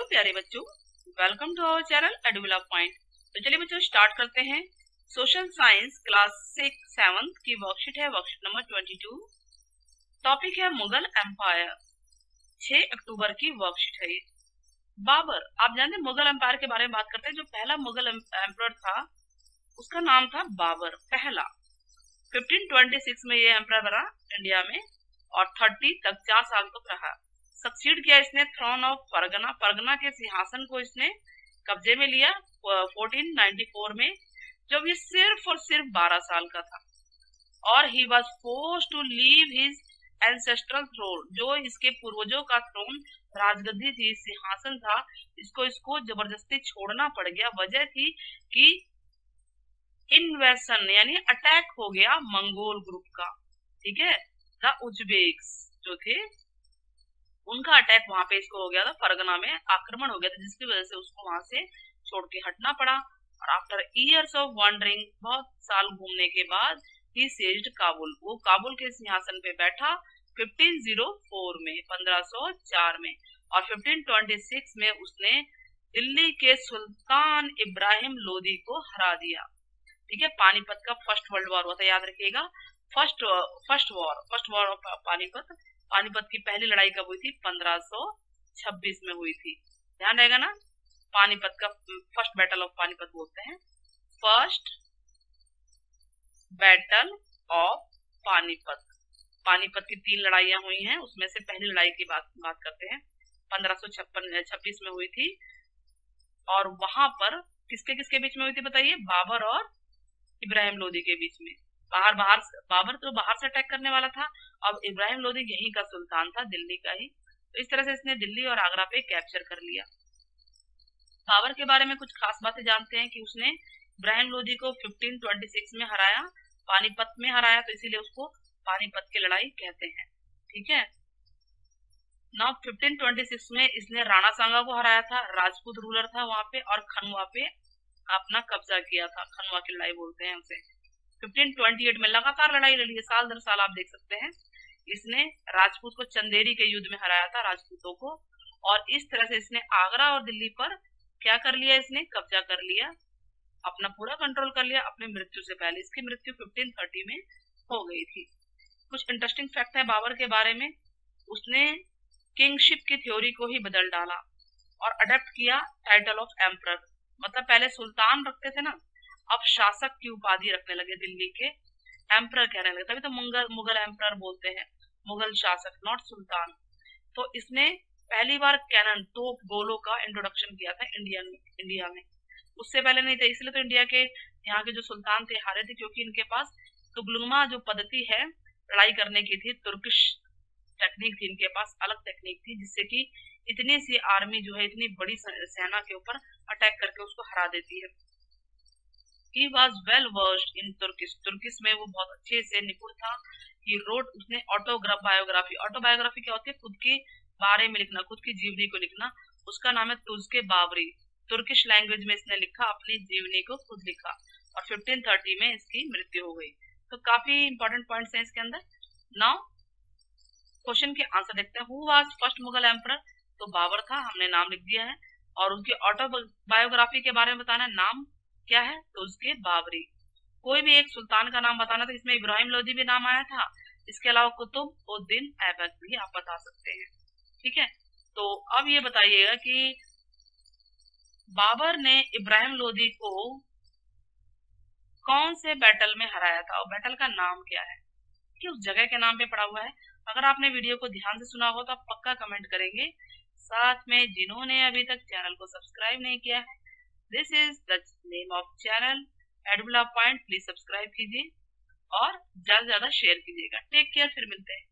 प्यारे बच्चों, welcome to our channel Eduvila point. तो चलिए बच्चों स्टार्ट करते हैं। सोशल साइंस क्लास 7 की वर्कशीट है, वर्कशीट नंबर 22। टॉपिक है मुगल एम्पायर। 6 अक्टूबर की वर्कशीट है ये। बाबर, आप जानते हैं मुगल एम्पायर के बारे में बात करते हैं। जो पहला मुगल एम्परर था उसका नाम था बाबर, पहला। 1526 में ये एम्परर बना इंडिया में और 30 तक 4 साल तक रहा। सक्सीड किया इसने थ्रोन ऑफ परगना, परगना के सिंहासन को इसने कब्जे में लिया 1494 में, जब ये सिर्फ और सिर्फ 12 साल का था। और he was forced to leave his ancestral throne, जो इसके पूर्वजों का थ्रोन, राजगद्दी थी, सिंहासन था, इसको जबरदस्ती छोड़ना पड़ गया। वजह थी कि इन्वेशन यानी अटैक हो गया मंगोल ग्रुप का, ठीक है। द उज्बेक्स जो थे उनका अटैक वहां पे इसको हो गया था, परगना में आक्रमण हो गया था, जिसकी वजह से उसको वहां से छोड़ के हटना पड़ा। और आफ्टर इयर्स ऑफ वॉन्डरिंग, बहुत साल घूमने के बाद, ही सीज्ड काबुल, वो काबुल के सिंहासन पे बैठा 1504 में, 1504 में। और 1526 में उसने दिल्ली के सुल्तान इब्राहिम लोदी को हरा दिया, ठीक है। पानीपत का फर्स्ट वर्ल्ड वॉर हुआ था, याद रखिएगा। First war of Panipat. Panipat की पहली लड़ाई कब हुई थी? 1526 में हुई थी, ध्यान रहेगा ना। पानीपत का फर्स्ट बैटल ऑफ पानीपत बोलते हैं, first battle of Panipat. Panipat की 3 लड़ाइयां हुई हैं, उसमें से पहली लड़ाई की बात करते हैं, 1526 में हुई थी। और वहां पर किसके किसके बीच में हुई थी बताइए? बाबर और इब्राहिम लोदी के बीच में। बाबर तो बाहर से अटैक करने वाला था, अब इब्राहिम लोदी यहीं का सुल्तान था, दिल्ली का ही। तो इस तरह से इसने दिल्ली और आगरा पे कैप्चर कर लिया। बाबर के बारे में कुछ खास बातें जानते हैं कि उसने इब्राहिम लोदी को 1526 में हराया, पानीपत में हराया, तो इसीलिए उसको पानीपत की लड़ाई कहते हैं, ठीक है। नाउ 1526 में इसने राणा सांगा को हराया था, राजपूत रूलर था वहां पे, और खनवा पे अपना कब्जा किया था, खनवा की लड़ाई बोलते हैं उसे। 1528 में लगातार लड़ाई लड़ी है, साल दर साल, आप देख सकते हैं। इसने राजपूत को चंदेरी के युद्ध में हराया था, राजपूतों को। और इस तरह से इसने आगरा और दिल्ली पर क्या कर लिया? इसने कब्जा कर लिया, अपना पूरा कंट्रोल कर लिया अपने मृत्यु से पहले। इसकी मृत्यु 1530 में हो गई थी। कुछ इंटरेस्टिंग फैक्ट है बाबर के बारे में। उसने किंगशिप की थ्योरी को ही बदल डाला और अडेप्ट किया टाइटल ऑफ एम्परर। मतलब पहले सुल्तान रखते थे ना, अब शासक की उपाधि रखने लगे, दिल्ली के एम्परर कहने लगे, तभी तो मुगल एम्परर बोलते हैं, मुगल शासक, नॉट सुल्तान। तो इसने पहली बार कैनन, तोप, गोलों का इंट्रोडक्शन किया था इंडिया में। उससे पहले नहीं था, इसलिए तो इंडिया के यहाँ के जो सुल्तान थे हारे थे, क्योंकि इनके पास तुगलुमा जो पद्धति है लड़ाई करने की थी, तुर्किश टेक्निक थी इनके पास, अलग टेक्निक थी, जिससे कि इतनी सी आर्मी जो है, इतनी बड़ी सेना के ऊपर अटैक करके उसको हरा देती है। He was well versed in Turkish, Turkish में वो बहुत अच्छे से निपुण था। He wrote, उसने ऑटोबायोग्राफी, ऑटोबायोग्राफी क्या होती है? खुद के बारे में लिखना, खुद की जीवनी को लिखना, उसका नाम है तुज़के बाबरी। तुर्किश लैंग्वेज में इसने लिखा, अपनी जीवनी को खुद लिखा, और 1530 में इसकी मृत्यु हो गई। तो काफी इंपॉर्टेंट पॉइंट्स हैं इसके अंदर। नाउ क्वेश्चन के आंसर देखते हैं। Who was first Mughal emperor? तो बाबर था, हमने नाम लिख दिया है। और उनकी ऑटोबायोग्राफी के बारे में बताना है, नाम क्या है? तो उसके बाबरी। कोई भी एक सुल्तान का नाम बताना था, इसमें इब्राहिम लोदी भी नाम आया था, इसके अलावा कुतुबुद्दीन ऐबक भी आप बता सकते हैं, ठीक है। तो अब ये बताइएगा कि बाबर ने इब्राहिम लोदी को कौन से बैटल में हराया था, और बैटल का नाम क्या है, कि उस जगह के नाम पे पड़ा हुआ है। अगर आपने वीडियो को ध्यान से सुना हो तो आप पक्का कमेंट करेंगे। साथ में जिन्होंने अभी तक चैनल को सब्सक्राइब नहीं किया है, this is the name of channel Eduvila point, please subscribe कीजिए और ज्यादा से ज्यादा शेयर कीजिएगा। टेक केयर, फिर मिलते हैं।